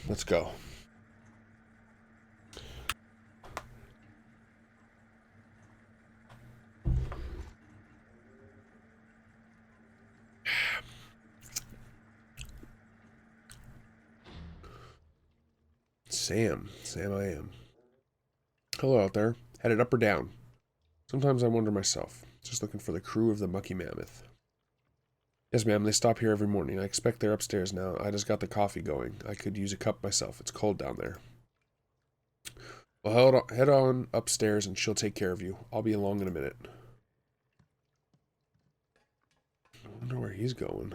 Let's go. Sam I am. Hello out there. Headed up or down? Sometimes I wonder myself. Just looking for the crew of the Mucky Mammoth. Yes, ma'am, they stop here every morning. I expect they're upstairs now. I just got the coffee going. I could use a cup myself. It's cold down there. Well, head on upstairs and she'll take care of you. I'll be along in a minute. I wonder where he's going.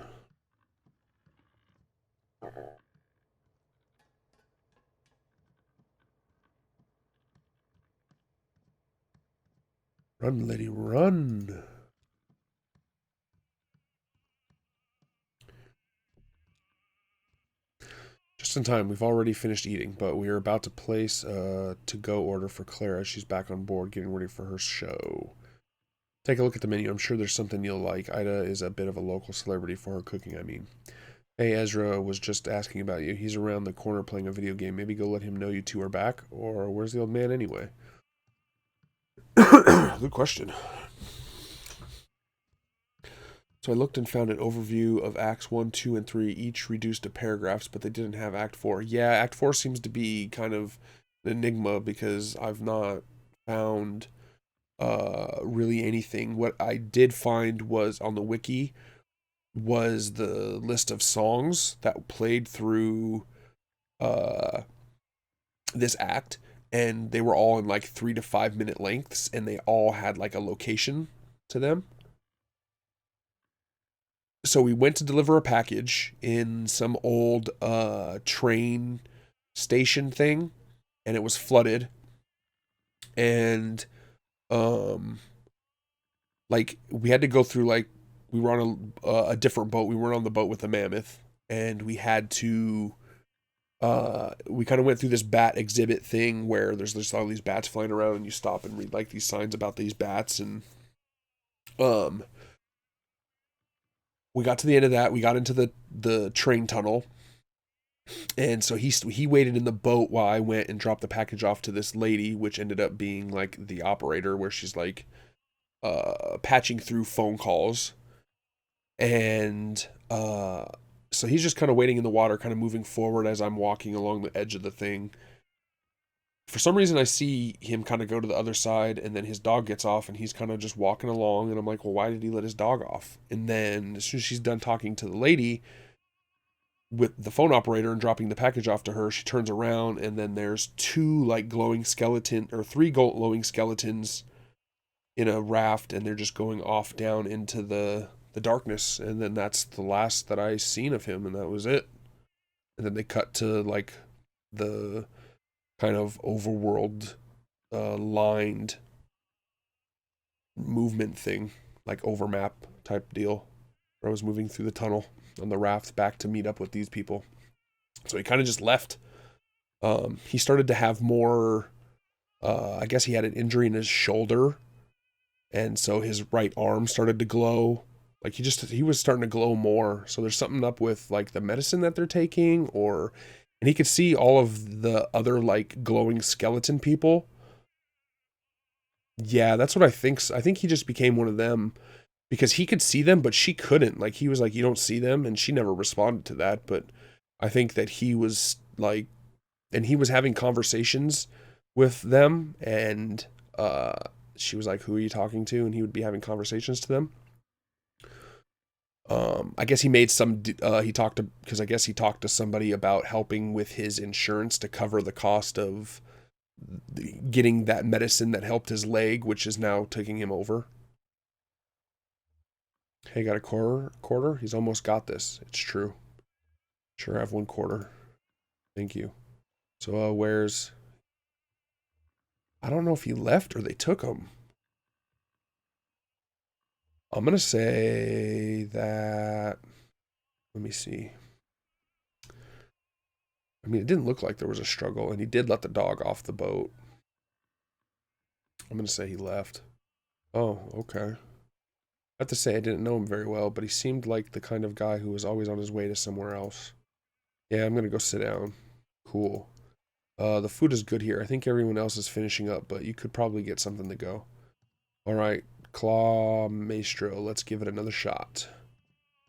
Run, lady, run. Just in time. We've already finished eating, but we are about to place a to-go order for Clara. She's back on board getting ready for her show. Take a look at the menu. I'm sure there's something you'll like. Ida is a bit of a local celebrity for her cooking, I mean. Hey, Ezra was just asking about you. He's around the corner playing a video game. Maybe go let him know you two are back? Or where's the old man anyway? Good question. So I looked and found an overview of Acts 1, 2, and 3, each reduced to paragraphs, but they didn't have Act 4. Yeah, Act 4 seems to be kind of an enigma because I've not found really anything. What I did find was on the wiki was the list of songs that played through uh, this act, and they were all in like 3 to 5 minute lengths, and they all had like a location to them. So we went to deliver a package in some old train station thing, and it was flooded, and um like we had to go through, like, we were on a different boat. We weren't on the boat with the mammoth, and we had to we kind of went through this bat exhibit thing where there's just all these bats flying around, and you stop and read like these signs about these bats. And um we got to the end of that. We got into the train tunnel, and so he waited in the boat while I went and dropped the package off to this lady, which ended up being like the operator, where she's like patching through phone calls. And so he's just kind of waiting in the water, kind of moving forward as I'm walking along the edge of the thing. For some reason, I see him kind of go to the other side, and then his dog gets off, and he's kind of just walking along. And I'm like, well, why did he let his dog off? And then as soon as she's done talking to the lady with the phone operator and dropping the package off to her, she turns around, and then there's two like glowing skeleton, or three glowing skeletons in a raft, and they're just going off down into the darkness. And then that's the last that I seen of him, and that was it. And then they cut to like the kind of overworld lined movement thing, like overmap type deal, where I was moving through the tunnel on the raft back to meet up with these people. So he kind of just left. He started to have more. I guess he had an injury in his shoulder, and so his right arm started to glow. Like he was starting to glow more. So there's something up with like the medicine that they're taking, or, and he could see all of the other like glowing skeleton people. Yeah, that's what I think. I think he just became one of them because he could see them, but she couldn't. Like he was like, "You don't see them," and she never responded to that. But I think that he was like, and he was having conversations with them, and she was like, "Who are you talking to?" And he would be having conversations to them. I guess he made some. He talked to, because I guess he talked to somebody about helping with his insurance to cover the cost of getting that medicine that helped his leg, which is now taking him over. Hey, got a quarter? He's almost got this. It's true. Sure, I have 1 quarter. Thank you. So, where's? I don't know if he left or they took him. I'm gonna say that. Let me see. I mean, it didn't look like there was a struggle, and he did let the dog off the boat. I'm gonna say he left. Oh, okay. I have to say I didn't know him very well, but he seemed like the kind of guy who was always on his way to somewhere else. Yeah, I'm gonna go sit down. Cool. The food is good here. I think everyone else is finishing up, but you could probably get something to go. All right, Claw Maestro. Let's give it another shot.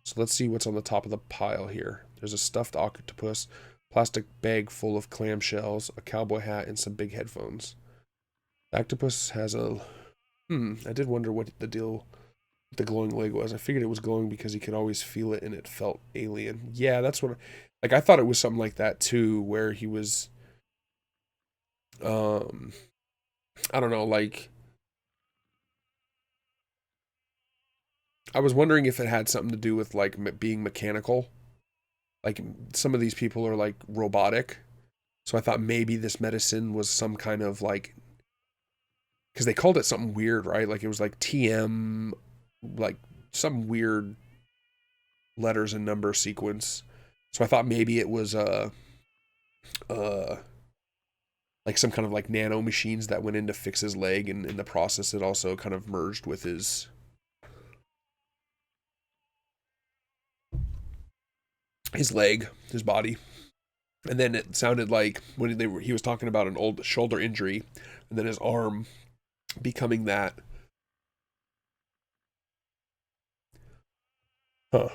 So let's see what's on the top of the pile here. There's a stuffed octopus, plastic bag full of clamshells, a cowboy hat, and some big headphones. The octopus has a... I did wonder what the deal with the glowing leg was. I figured it was glowing because he could always feel it and it felt alien. Yeah, that's what... Like, I thought it was something like that, too, where he was... I don't know, like... I was wondering if it had something to do with, like, being mechanical. Like, some of these people are, like, robotic. So I thought maybe this medicine was some kind of, like... Because they called it something weird, right? Like, it was, like, TM... Like, some weird letters and number sequence. So I thought maybe it was, like, some kind of, like, nano machines that went in to fix his leg. And in the process, it also kind of merged with his leg, his body. And then it sounded like when he was talking about an old shoulder injury, and then his arm becoming that. Huh.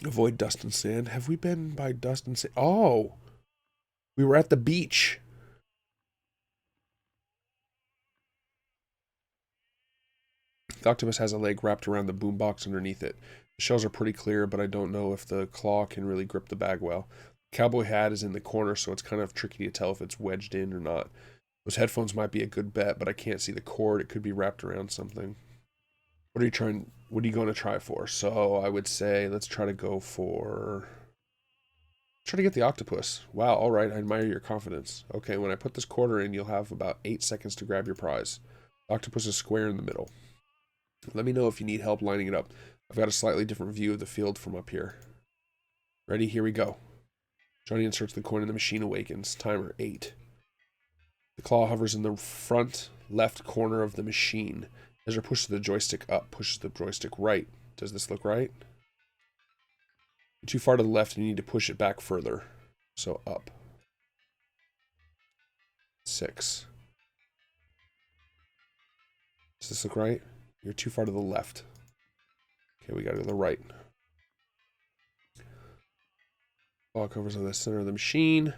Avoid dust and sand. Have we been by dust and sand? Oh, we were at the beach. The octopus has a leg wrapped around the boombox underneath it. The shells are pretty clear, but I don't know if the claw can really grip the bag well. The cowboy hat is in the corner, so it's kind of tricky to tell if it's wedged in or not. Those headphones might be a good bet, but I can't see the cord. It could be wrapped around something. What are you going to try for? So I would say let's try to go for... Try to get the octopus. Wow, all right, I admire your confidence. Okay, when I put this quarter in, you'll have about 8 seconds to grab your prize. The octopus is square in the middle. Let me know if you need help lining it up. I've got a slightly different view of the field from up here. Ready? Here we go. Johnny inserts the coin and the machine awakens. Timer 8. The claw hovers in the front left corner of the machine. Ezra pushes the joystick up, pushes the joystick right. Does this look right? You're too far to the left and you need to push it back further. So up. 6. Does this look right? You're too far to the left. Okay, we gotta go to the right. Claw covers on the center of the machine.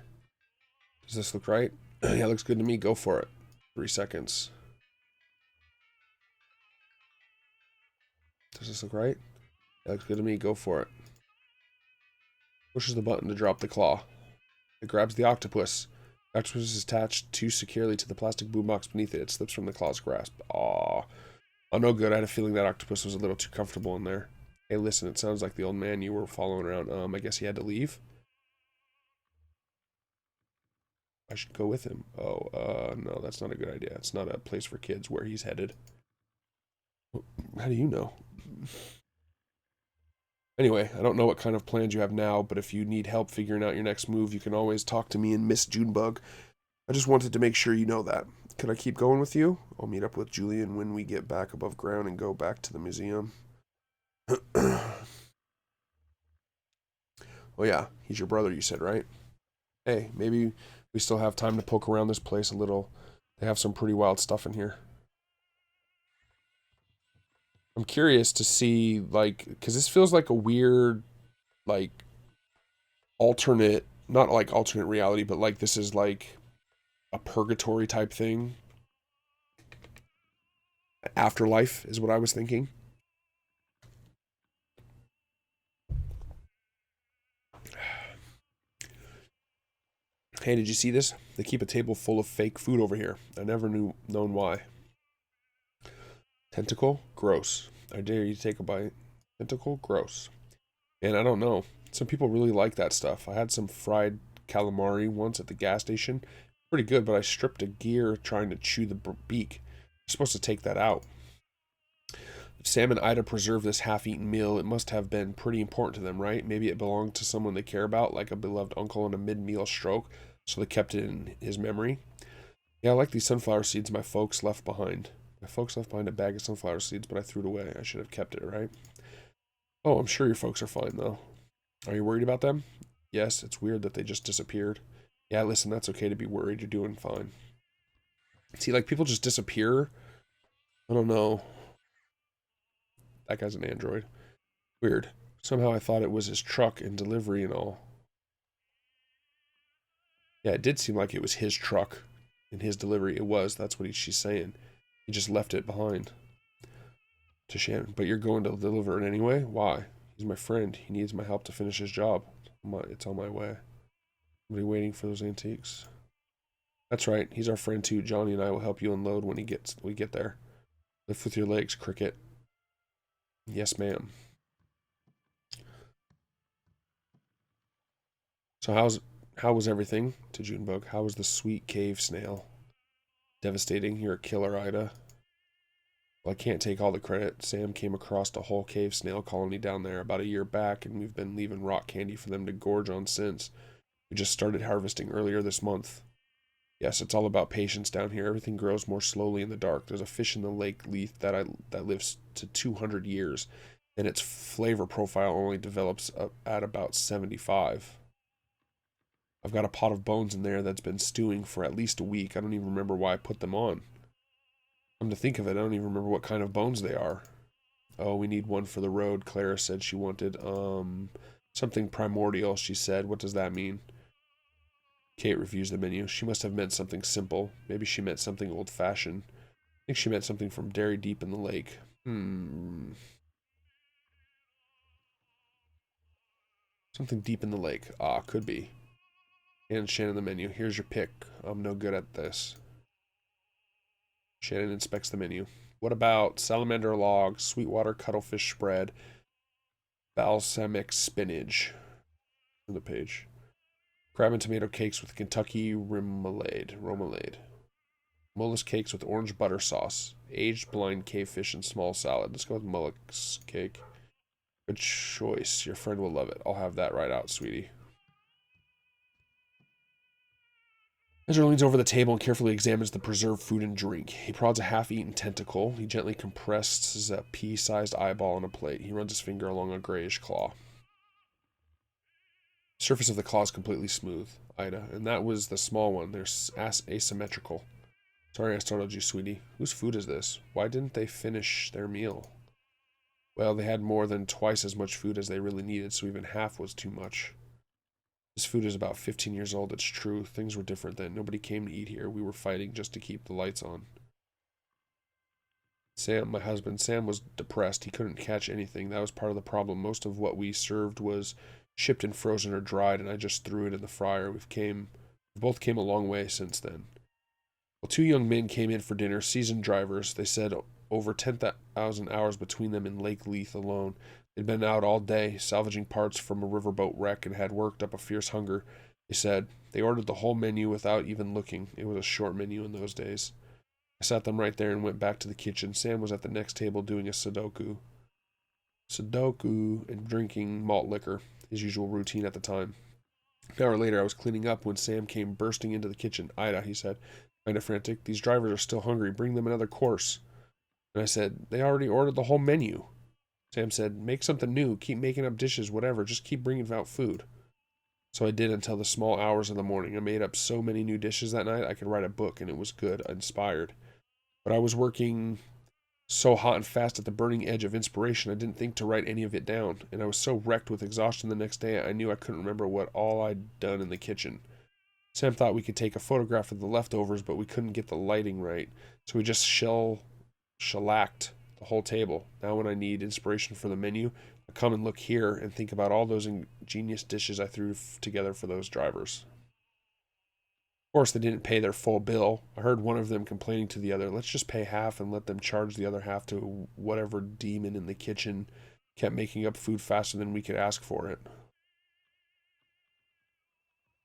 Does this look right? Yeah, it looks good to me. Go for it. 3 seconds. Does this look right? That looks good to me. Go for it. Pushes the button to drop the claw. It grabs the octopus. The octopus is attached too securely to the plastic boombox beneath it. It slips from the claw's grasp. Aww. Oh, no good. I had a feeling that octopus was a little too comfortable in there. Hey, listen, it sounds like the old man you were following around. I guess he had to leave? I should go with him. Oh, no, that's not a good idea. It's not a place for kids where he's headed. How do you know? Anyway, I don't know what kind of plans you have now, but if you need help figuring out your next move, you can always talk to me and Miss Junebug. I just wanted to make sure you know that. Could I keep going with you? I'll meet up with Julian when we get back above ground and go back to the museum. Oh yeah, he's your brother, you said, right? Hey, maybe we still have time to poke around this place a little. They have some pretty wild stuff in here. I'm curious to see, like, because this feels like a weird, like, alternate, not like alternate reality, but like this is like a purgatory type thing. Afterlife is what I was thinking. Hey, did you see this? They keep a table full of fake food over here. I never known why. Tentacle? Gross. I dare you to take a bite. Tentacle? Gross. And I don't know. Some people really like that stuff. I had some fried calamari once at the gas station. Pretty good, but I stripped a gear trying to chew the beak. You're supposed to take that out. If Sam and Ida preserved this half-eaten meal, it must have been pretty important to them, right? Maybe it belonged to someone they care about, like a beloved uncle in a mid-meal stroke, so they kept it in his memory. Yeah, I like these sunflower seeds my folks left behind. My folks left behind a bag of sunflower seeds, but I threw it away. I should have kept it, right? Oh, I'm sure your folks are fine, though. Are you worried about them? Yes, it's weird that they just disappeared. Yeah, listen, that's okay to be worried. You're doing fine. See, like, people just disappear. I don't know. That guy's an android. Weird. Somehow I thought it was his truck and delivery and all. Yeah, it did seem like it was his truck and his delivery. It was. That's what she's saying. He just left it behind to Shannon. But you're going to deliver it anyway? Why? He's my friend. He needs my help to finish his job. It's on my way. Somebody waiting for those antiques. That's right. He's our friend too. Johnny and I will help you unload when we get there. Lift with your legs, Cricket. Yes, ma'am. So how was everything? To Junebug. How was the sweet cave snail? Devastating. You're a killer, Ida. Well, I can't take all the credit. Sam came across a whole cave snail colony down there about a year back, and we've been leaving rock candy for them to gorge on since. We just started harvesting earlier this month. Yes, it's all about patience down here. Everything grows more slowly in the dark. There's a fish in the lake Leith that lives to 200 years, and its flavor profile only develops at about 75. I've got a pot of bones in there that's been stewing for at least a week. I don't even remember why I put them on. Come to think of it, I don't even remember what kind of bones they are. Oh, we need one for the road. Clara said she wanted, something primordial, she said. What does that mean? Kate reviews the menu. She must have meant something simple. Maybe she meant something old-fashioned. I think she meant something from Dairy Deep in the Lake. Something deep in the lake. Ah, could be. And Shannon the menu. Here's your pick. I'm no good at this. Shannon inspects the menu. What about salamander log, sweetwater cuttlefish spread, balsamic spinach? On the page. Crab and tomato cakes with Kentucky remoulade. Mollusk cakes with orange butter sauce. Aged blind cavefish and small salad. Let's go with mollusk cake. Good choice. Your friend will love it. I'll have that right out, sweetie. Ezra leans over the table and carefully examines the preserved food and drink. He prods a half-eaten tentacle. He gently compresses a pea-sized eyeball on a plate. He runs his finger along a grayish claw. The surface of the claw is completely smooth, Ida, and that was the small one. They're asymmetrical. Sorry I startled you, sweetie. Whose food is this? Why didn't they finish their meal? Well, they had more than twice as much food as they really needed, so even half was too much. This food is about 15 years old, it's true. Things were different then. Nobody came to eat here. We were fighting just to keep the lights on. Sam, my husband, Sam was depressed. He couldn't catch anything. That was part of the problem. Most of what we served was shipped and frozen or dried, and I just threw it in the fryer. We both came a long way since then. Well, two young men came in for dinner, seasoned drivers. They said over 10,000 hours between them in Lake Leith alone. They'd been out all day, salvaging parts from a riverboat wreck, and had worked up a fierce hunger. They said they ordered the whole menu without even looking. It was a short menu in those days. I sat them right there and went back to the kitchen. Sam was at the next table doing a Sudoku and drinking malt liquor, his usual routine at the time. An hour later, I was cleaning up when Sam came bursting into the kitchen. Ida, he said, kind of frantic, these drivers are still hungry. Bring them another course. And I said, they already ordered the whole menu. Sam said, make something new. Keep making up dishes, whatever. Just keep bringing out food. So I did until the small hours of the morning. I made up so many new dishes that night, I could write a book, and it was good, inspired. But I was working so hot and fast at the burning edge of inspiration, I didn't think to write any of it down. And I was so wrecked with exhaustion the next day, I knew I couldn't remember what all I'd done in the kitchen. Sam thought we could take a photograph of the leftovers, but we couldn't get the lighting right. So we just shellacked the whole table. Now when I need inspiration for the menu, I come and look here and think about all those ingenious dishes I threw together for those drivers. Of course, they didn't pay their full bill. I heard one of them complaining to the other, let's just pay half and let them charge the other half to whatever demon in the kitchen kept making up food faster than we could ask for it.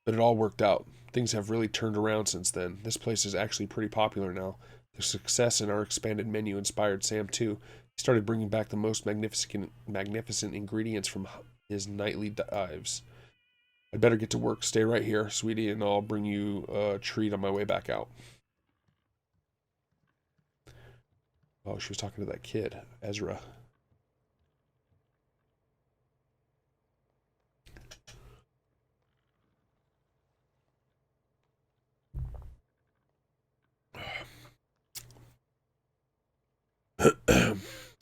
But it all worked out. Things have really turned around since then. This place is actually pretty popular now. The success in our expanded menu inspired Sam too. He started bringing back the most magnificent ingredients from his nightly dives. I'd better get to work. Stay right here, sweetie, and I'll bring you a treat on my way back out. Oh, she was talking to that kid, Ezra.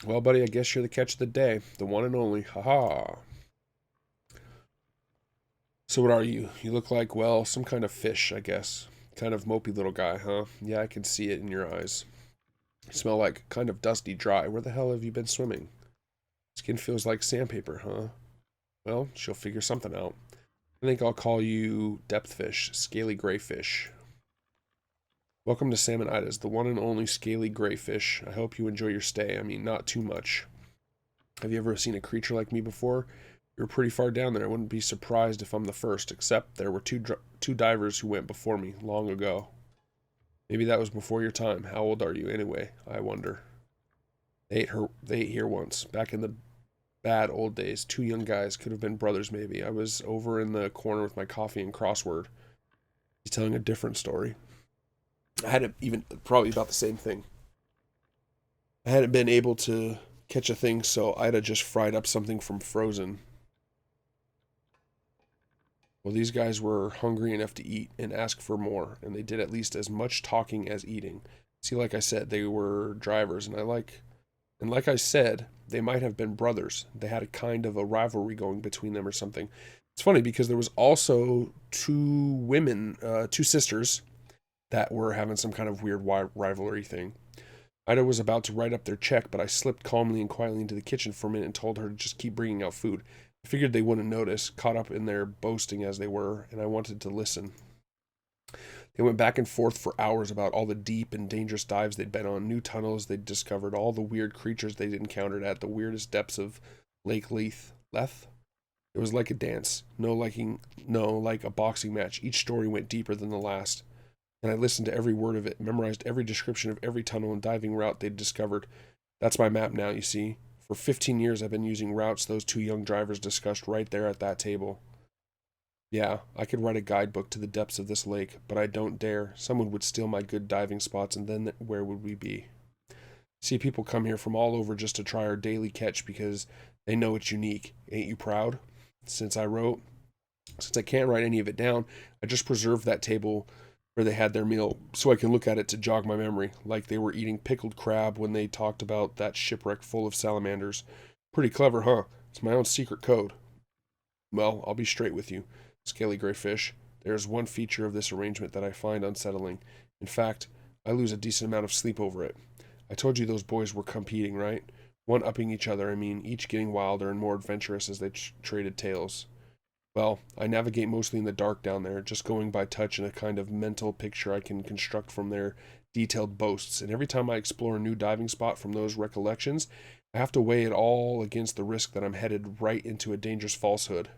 Well, buddy, I guess you're the catch of the day. The one and only. Haha. So what are you? You look like, well, some kind of fish, I guess. Kind of mopey little guy, huh? Yeah, I can see it in your eyes. You smell like kind of dusty dry. Where the hell have you been swimming? Skin feels like sandpaper, huh? Well, she'll figure something out. I think I'll call you depthfish, scaly gray fish. Welcome to Salmonitis, the one and only scaly gray fish. I hope you enjoy your stay. I mean, not too much. Have you ever seen a creature like me before? You're pretty far down there. I wouldn't be surprised if I'm the first, except there were two divers who went before me long ago. Maybe that was before your time. How old are you anyway? I wonder. They ate here once, back in the bad old days. Two young guys, could have been brothers maybe. I was over in the corner with my coffee and crossword. He's telling a different story. I hadn't even, probably about the same thing. I hadn't been able to catch a thing, so I'd have just fried up something from Frozen. Well, these guys were hungry enough to eat and ask for more, and they did at least as much talking as eating. See, like I said, they were drivers, and like I said, they might have been brothers. They had a kind of a rivalry going between them or something. It's funny because there was also two women, two sisters, that were having some kind of weird rivalry thing. Ida was about to write up their check, but I slipped calmly and quietly into the kitchen for a minute and told her to just keep bringing out food. I figured they wouldn't notice, caught up in their boasting as they were, and I wanted to listen. They went back and forth for hours about all the deep and dangerous dives they'd been on, new tunnels they'd discovered, all the weird creatures they'd encountered at the weirdest depths of Lake Leith. Leth? It was like a dance. Like a boxing match. Each story went deeper than the last. And I listened to every word of it, memorized every description of every tunnel and diving route they'd discovered. That's my map now, you see. For 15 years, I've been using routes those two young drivers discussed right there at that table. Yeah, I could write a guidebook to the depths of this lake, but I don't dare. Someone would steal my good diving spots, and then where would we be? See, people come here from all over just to try our daily catch because they know it's unique. Ain't you proud? Since I can't write any of it down, I just preserved that table where they had their meal so I can look at it to jog my memory, like they were eating pickled crab when they talked about that shipwreck full of salamanders. Pretty clever, huh? It's my own secret code. Well, I'll be straight with you, scaly gray fish. There is one feature of this arrangement that I find unsettling. In fact, I lose a decent amount of sleep over it. I told you those boys were competing, right? One-upping each other, I mean, each getting wilder and more adventurous as they traded tales. Well, I navigate mostly in the dark down there, just going by touch and a kind of mental picture I can construct from their detailed boasts, and every time I explore a new diving spot from those recollections, I have to weigh it all against the risk that I'm headed right into a dangerous falsehood.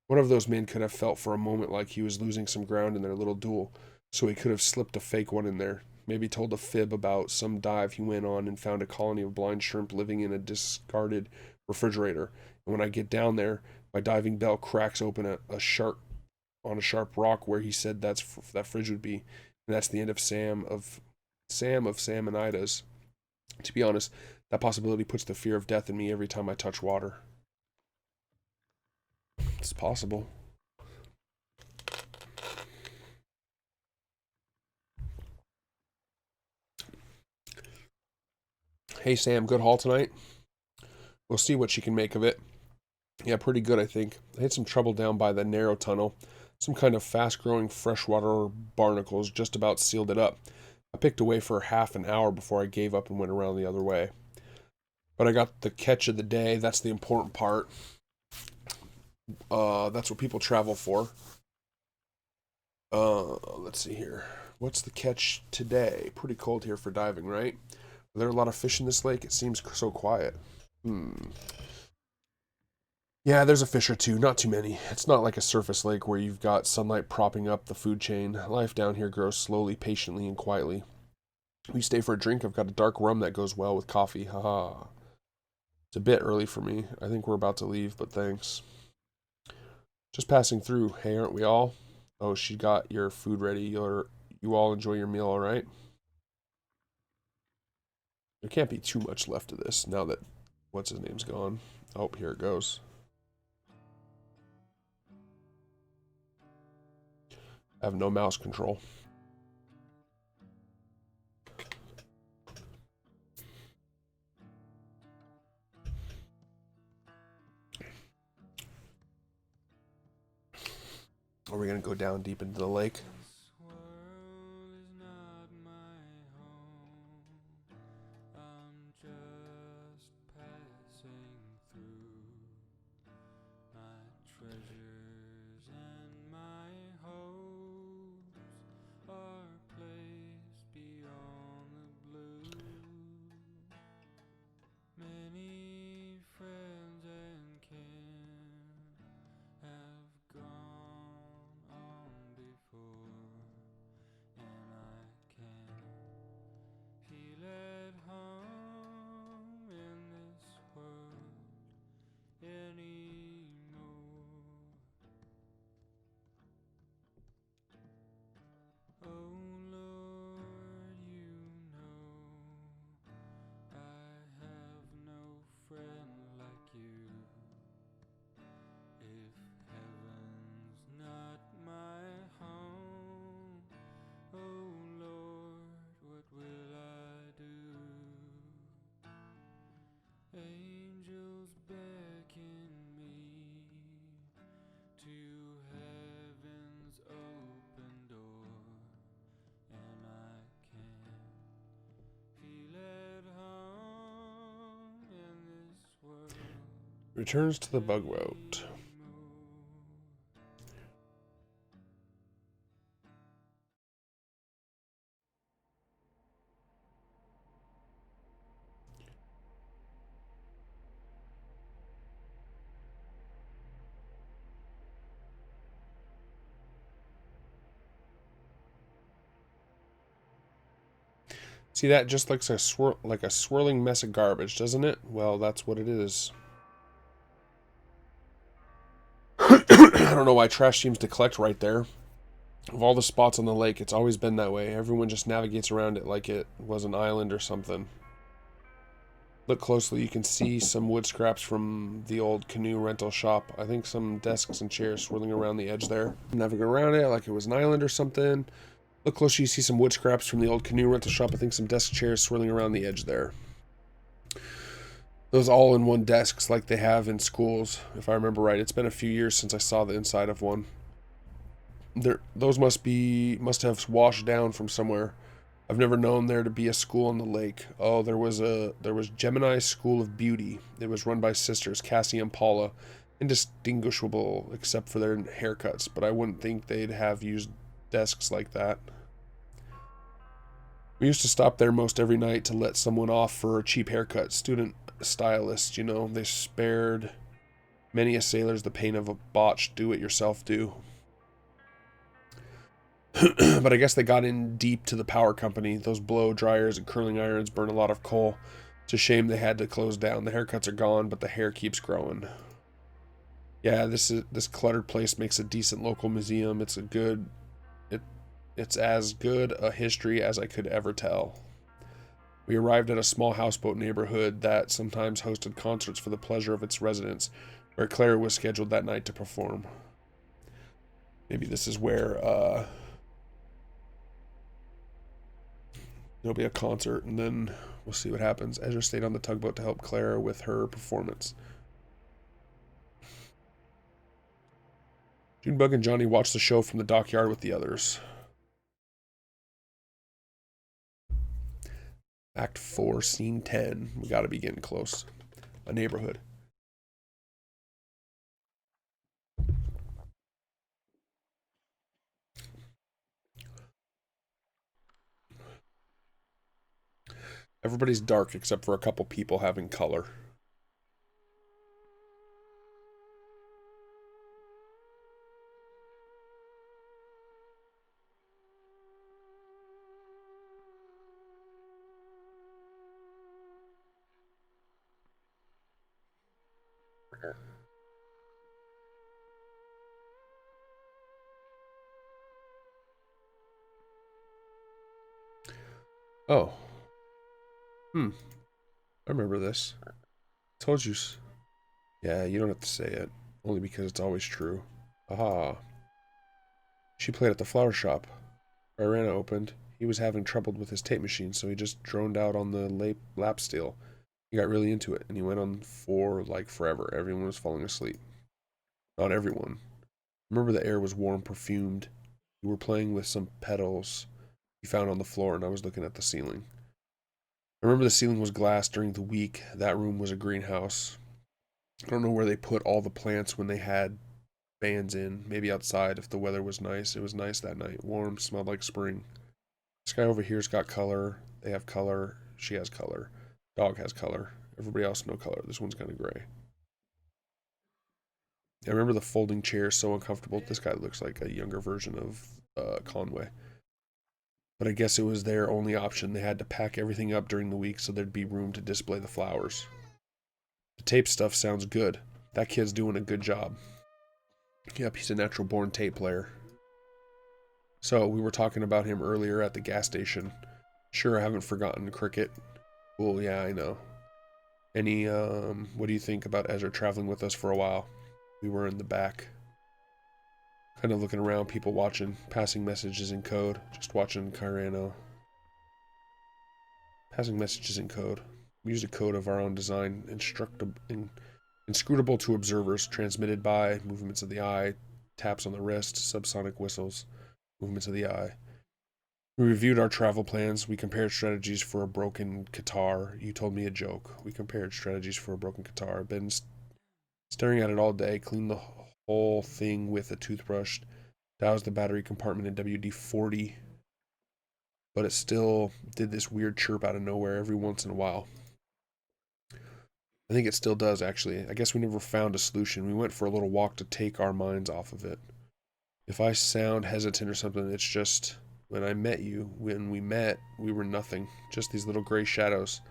One of those men could have felt for a moment like he was losing some ground in their little duel, so he could have slipped a fake one in there, maybe told a fib about some dive he went on and found a colony of blind shrimp living in a discarded refrigerator, and when I get down there, my diving bell cracks open a sharp rock where he said that fridge would be, and that's the end of Sam of Salmonitas. To be honest, that possibility puts the fear of death in me every time I touch water. It's possible. Hey Sam, good haul tonight? We'll see what she can make of it. Yeah, pretty good, I think. I had some trouble down by the narrow tunnel. Some kind of fast-growing freshwater barnacles just about sealed it up. I picked away for half an hour before I gave up and went around the other way. But I got the catch of the day. That's the important part. That's what people travel for. Let's see here. What's the catch today? Pretty cold here for diving, right? Are there a lot of fish in this lake? It seems so quiet. Yeah, there's a fish or two, not too many. It's not like a surface lake where you've got sunlight propping up the food chain. Life down here grows slowly, patiently, and quietly. We stay for a drink. I've got a dark rum that goes well with coffee. Haha. It's a bit early for me. I think we're about to leave, but thanks. Just passing through. Hey, aren't we all? Oh, she got your food ready. You all enjoy your meal, all right? There can't be too much left of this now that what's his name's gone. Oh, here it goes. I have no mouse control. Are we gonna go down deep into the lake? Returns to the bug boat. See, that just looks like a swirling mess of garbage, doesn't it? Well, that's what it is. I don't know why trash seems to collect right there. Of all the spots on the lake, it's always been that way. Everyone just navigates around it like it was an island or something. Look closely, you can see some wood scraps from the old canoe rental shop. I think some desks and chairs swirling around the edge there. Navigating around it like it was an island or something. Look closely, you see some wood scraps from the old canoe rental shop. I think some desk chairs swirling around the edge there. Those all-in-one desks like they have in schools, if I remember right. It's been a few years since I saw the inside of one. Those must have washed down from somewhere. I've never known there to be a school on the lake. Oh, there was Gemini School of Beauty. It was run by sisters Cassie and Paula, indistinguishable except for their haircuts, but I wouldn't think they'd have used desks like that. We used to stop there most every night to let someone off for a cheap haircut. Student stylists, you know, they spared many a sailor's the pain of a botched do-it-yourself do. But I guess they got in deep to the power company. Those blow dryers and curling irons burn a lot of coal. It's a shame they had to close down. The haircuts are gone, but the hair keeps growing. Yeah, this cluttered place makes a decent local museum. It's as good a history as I could ever tell. We arrived at a small houseboat neighborhood that sometimes hosted concerts for the pleasure of its residents, where Clara was scheduled that night to perform. Maybe this is where there'll be a concert, and then we'll see what happens. Ezra stayed on the tugboat to help Clara with her performance. Junebug and Johnny watched the show from the dockyard with the others. Act 4, Scene 10. We gotta be getting close. A neighborhood. Everybody's dark except for a couple people having color. Oh. I remember this. Told you. Yeah, you don't have to say it. Only because it's always true. Aha. She played at the flower shop. Irana opened. He was having trouble with his tape machine, so he just droned out on the lap steel. He got really into it, and he went on for like forever. Everyone was falling asleep. Not everyone. Remember the air was warm, perfumed. You were playing with some petals you found on the floor, and I was looking at the ceiling. I remember the ceiling was glass during the week. That room was a greenhouse. I don't know where they put all the plants when they had bands in. Maybe outside if the weather was nice. It was nice that night. Warm, smelled like spring. This guy over here's got color. They have color. She has color. Dog has color. Everybody else no color. This one's kind of gray. I remember the folding chair, so uncomfortable. This guy looks like a younger version of Conway. But I guess it was their only option. They had to pack everything up during the week so there'd be room to display the flowers. The tape stuff sounds good. That kid's doing a good job. Yep, he's a natural born tape player. So, we were talking about him earlier at the gas station. Sure, I haven't forgotten Cricket. Cool, yeah, I know. What do you think about Ezra traveling with us for a while? We were in the back. Kind of looking around, people watching, passing messages in code. Just watching Kyrano. Passing messages in code. We used a code of our own design, inscrutable to observers, transmitted by movements of the eye, taps on the wrist, subsonic whistles, movements of the eye. We reviewed our travel plans. We compared strategies for a broken guitar. You told me a joke. We compared strategies for a broken guitar. Been staring at it all day. Cleaned the whole thing with a toothbrush. Doused the battery compartment in WD-40. But it still did this weird chirp out of nowhere every once in a while. I think it still does, actually. I guess we never found a solution. We went for a little walk to take our minds off of it. If I sound hesitant or something, it's just when I met you. When we met, we were nothing. Just these little gray shadows.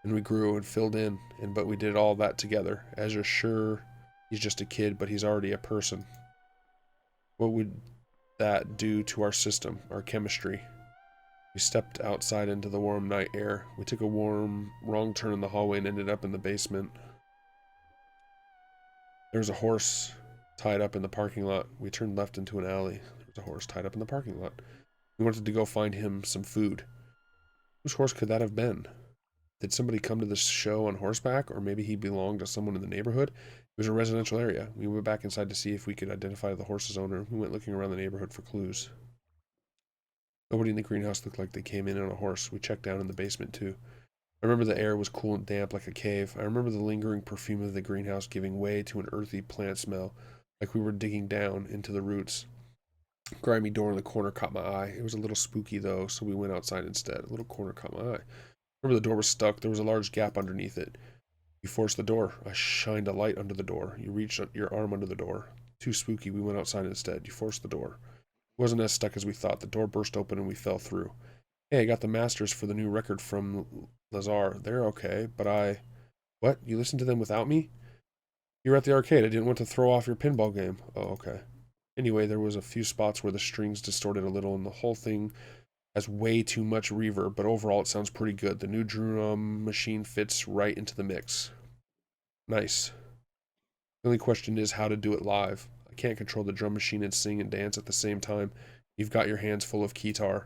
And we grew and filled in. But we did all that together. Ezra, sure, he's just a kid, but he's already a person. What would that do to our system, our chemistry? We stepped outside into the warm night air. We took a wrong turn in the hallway and ended up in the basement. There was a horse tied up in the parking lot. We turned left into an alley. There was a horse tied up in the parking lot. We wanted to go find him some food. Whose horse could that have been? Did somebody come to this show on horseback? Or maybe he belonged to someone in the neighborhood? It was a residential area. We went back inside to see if we could identify the horse's owner. We went looking around the neighborhood for clues. Nobody in the greenhouse looked like they came in on a horse. We checked down in the basement, too. I remember the air was cool and damp like a cave. I remember the lingering perfume of the greenhouse giving way to an earthy plant smell, like we were digging down into the roots. A grimy door in the corner caught my eye. It was a little spooky, though, so we went outside instead. A little corner caught my eye. I remember the door was stuck. There was a large gap underneath it. You forced the door. I shined a light under the door. You reached your arm under the door. Too spooky. We went outside instead. You forced the door. It wasn't as stuck as we thought. The door burst open and we fell through. Hey, I got the masters for the new record from Lazar. They're okay, but I... What? You listened to them without me? You were at the arcade. I didn't want to throw off your pinball game. Oh, okay. Anyway, there was a few spots where the strings distorted a little and the whole thing has way too much reverb, but overall it sounds pretty good. The new drum machine fits right into the mix. Nice. The only question is how to do it live. I can't control the drum machine and sing and dance at the same time. You've got your hands full of keytar.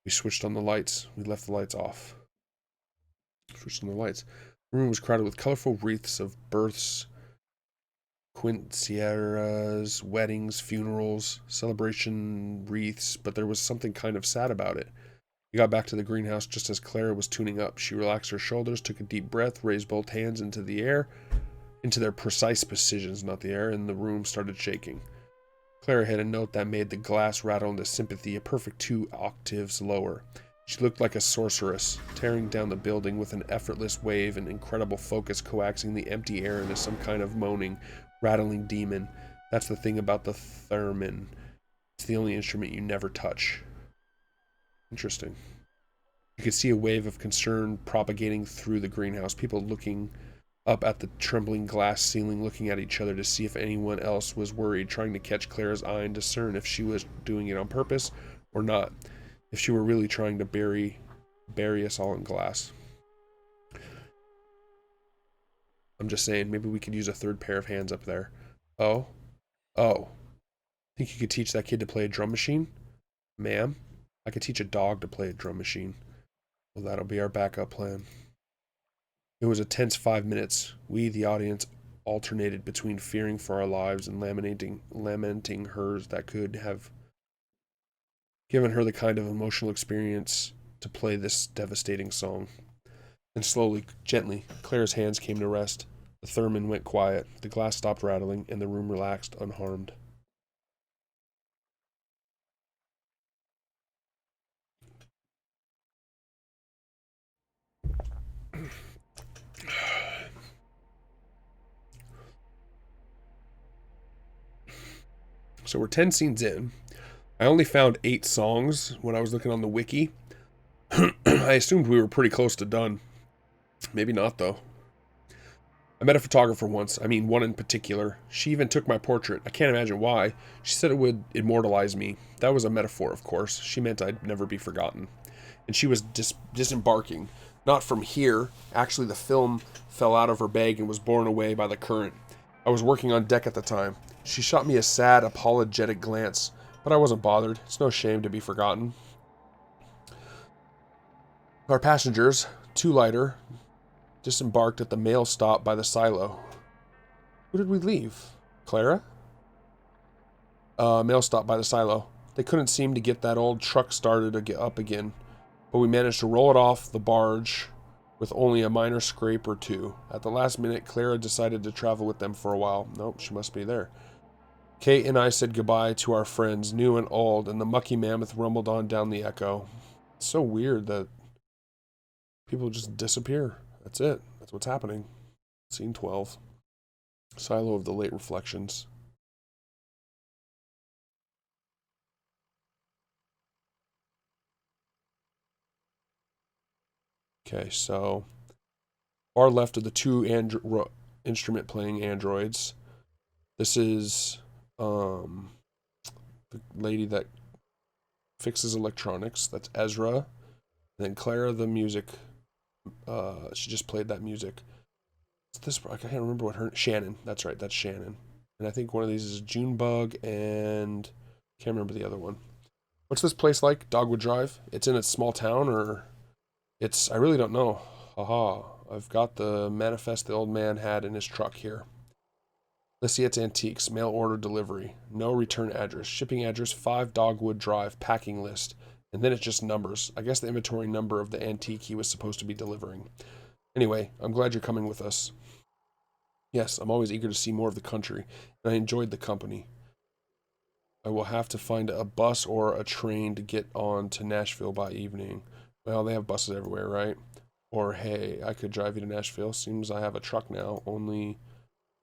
We switched on the lights. We left the lights off. Switched on the lights. The room was crowded with colorful wreaths of births, quinceañeras, weddings, funerals, celebration wreaths, but there was something kind of sad about it. We got back to the greenhouse just as Clara was tuning up. She relaxed her shoulders, took a deep breath, raised both hands into the air, into their precise positions, not the air, and the room started shaking. Clara hit a note that made the glass rattle into sympathy, a perfect 2 octaves lower. She looked like a sorceress, tearing down the building with an effortless wave and incredible focus, coaxing the empty air into some kind of moaning, rattling demon. That's the thing about the theremin. It's the only instrument you never touch. Interesting. You could see a wave of concern propagating through the greenhouse, people looking up at the trembling glass ceiling, looking at each other to see if anyone else was worried, trying to catch Clara's eye and discern if she was doing it on purpose or not, if she were really trying to bury us all in glass. I'm just saying, maybe we could use a third pair of hands up there. Oh? Think you could teach that kid to play a drum machine? Ma'am? I could teach a dog to play a drum machine. Well, that'll be our backup plan. It was a tense 5 minutes. We, the audience, alternated between fearing for our lives and lamenting hers that could have given her the kind of emotional experience to play this devastating song. And slowly, gently, Claire's hands came to rest. The theremin went quiet, the glass stopped rattling, and the room relaxed unharmed. So we're 10 scenes in. I only found 8 songs when I was looking on the wiki. I assumed we were pretty close to done. Maybe not, though. I met a photographer once. I mean, one in particular. She even took my portrait. I can't imagine why. She said it would immortalize me. That was a metaphor, of course. She meant I'd never be forgotten. And she was disembarking. Not from here. Actually, the film fell out of her bag and was borne away by the current. I was working on deck at the time. She shot me a sad, apologetic glance, but I wasn't bothered. It's no shame to be forgotten. Our passengers, 2 lighter, disembarked at the mail stop by the silo. Who did we leave? Clara? Mail stop by the silo. They couldn't seem to get that old truck started to get up again, but we managed to roll it off the barge with only a minor scrape or 2. At the last minute, Clara decided to travel with them for a while. Nope, she must be there. Kate and I said goodbye to our friends, new and old, and the mucky mammoth rumbled on down the echo. It's so weird that people just disappear. That's it. That's what's happening. Scene 12. Silo of the Late Reflections. Okay, so far left of the 2 instrument playing androids. This is the lady that fixes electronics. That's Ezra. And then Clara, the music. She just played that music. This, I can't remember what her... Shannon. That's right, that's Shannon. And I think one of these is Junebug and... Can't remember the other one. What's this place like? Dogwood Drive? It's in a small town, or... It's... I really don't know. Haha. I've got the manifest the old man had in his truck here. Lissiett's Antiques. Mail order delivery. No return address. Shipping address 5 Dogwood Drive. Packing list. And then it's just numbers. I guess the inventory number of the antique he was supposed to be delivering. Anyway, I'm glad you're coming with us. Yes, I'm always eager to see more of the country, and I enjoyed the company. I will have to find a bus or a train to get on to Nashville by evening. Well, they have buses everywhere, right? Or, hey, I could drive you to Nashville. Seems I have a truck now, only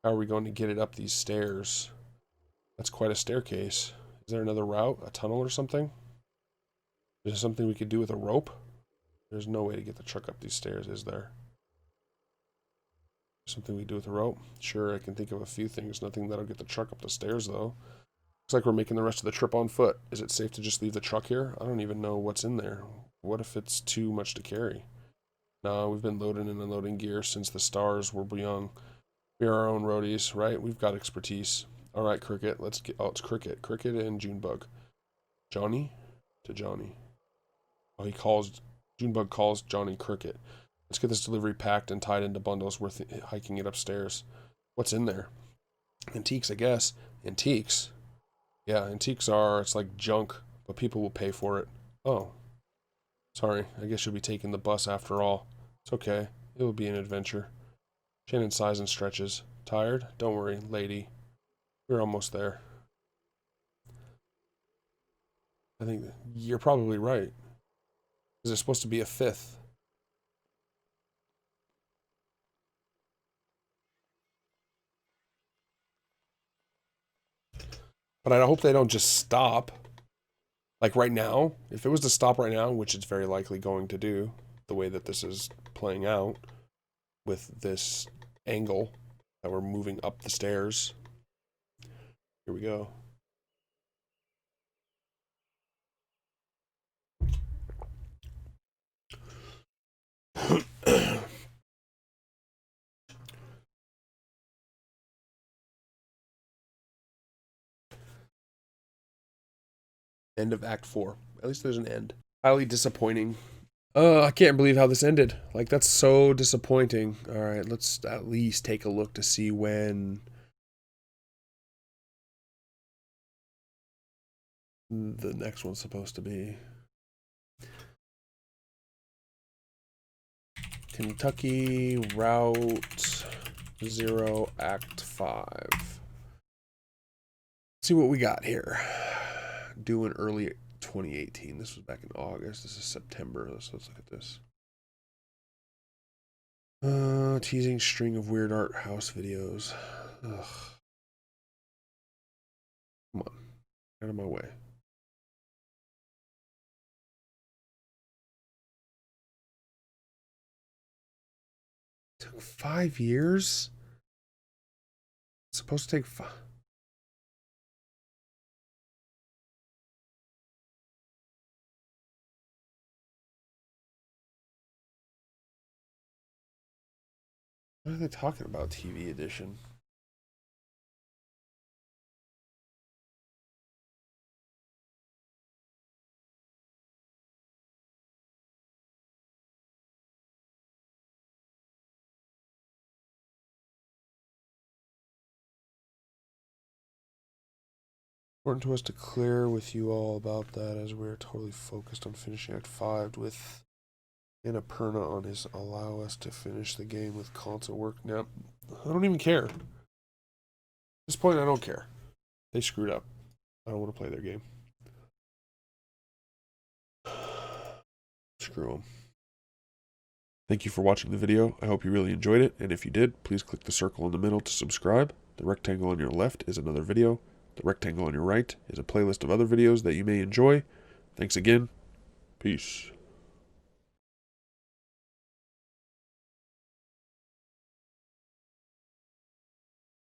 how are we going to get it up these stairs? That's quite a staircase. Is there another route? A tunnel or something? Is there something we could do with a rope? There's no way to get the truck up these stairs, is there? Something we do with a rope? Sure, I can think of a few things. Nothing that'll get the truck up the stairs, though. Looks like we're making the rest of the trip on foot. Is it safe to just leave the truck here? I don't even know what's in there. What if it's too much to carry? No, we've been loading and unloading gear since the stars were young. We are our own roadies, right? We've got expertise. All right, Cricket, let's get... Oh, it's Cricket. Cricket and Junebug. Johnny? To Johnny. Oh, he calls... Junebug calls Johnny Cricket. Let's get this delivery packed and tied into bundles worth hiking it upstairs. What's in there? Antiques, I guess. Antiques? Yeah, antiques are, it's like junk, but people will pay for it. Oh. Sorry, I guess you'll be taking the bus after all. It's okay. It will be an adventure. Shannon sighs and stretches. Tired? Don't worry, lady. We're almost there. I think you're probably right. Because there's supposed to be a 5th. But I hope they don't just stop. Like right now, if it was to stop right now, which it's very likely going to do, the way that this is playing out, with this angle that we're moving up the stairs. Here we go. End of Act 4. At least there's an end. Highly disappointing I can't believe how this ended. Like, that's so disappointing. All right, let's at least take a look to see when the next one's supposed to be. Kentucky Route 0 Act 5. Let's see what we got here. Due in early 2018. This was back in August. This is September. Let's look at this. Teasing string of weird art house videos. Ugh. Come on. Out of my way. Took 5 years? It's supposed to take 5. What are they talking about, TV edition? Important to us to clear with you all about that, as we're totally focused on finishing Act 5 with Annapurna on his allow us to finish the game with console work. Now, I don't even care. At this point, I don't care. They screwed up. I don't want to play their game. Screw them. Thank you for watching the video. I hope you really enjoyed it, and if you did, please click the circle in the middle to subscribe. The rectangle on your left is another video. The rectangle on your right is a playlist of other videos that you may enjoy. Thanks again. Peace.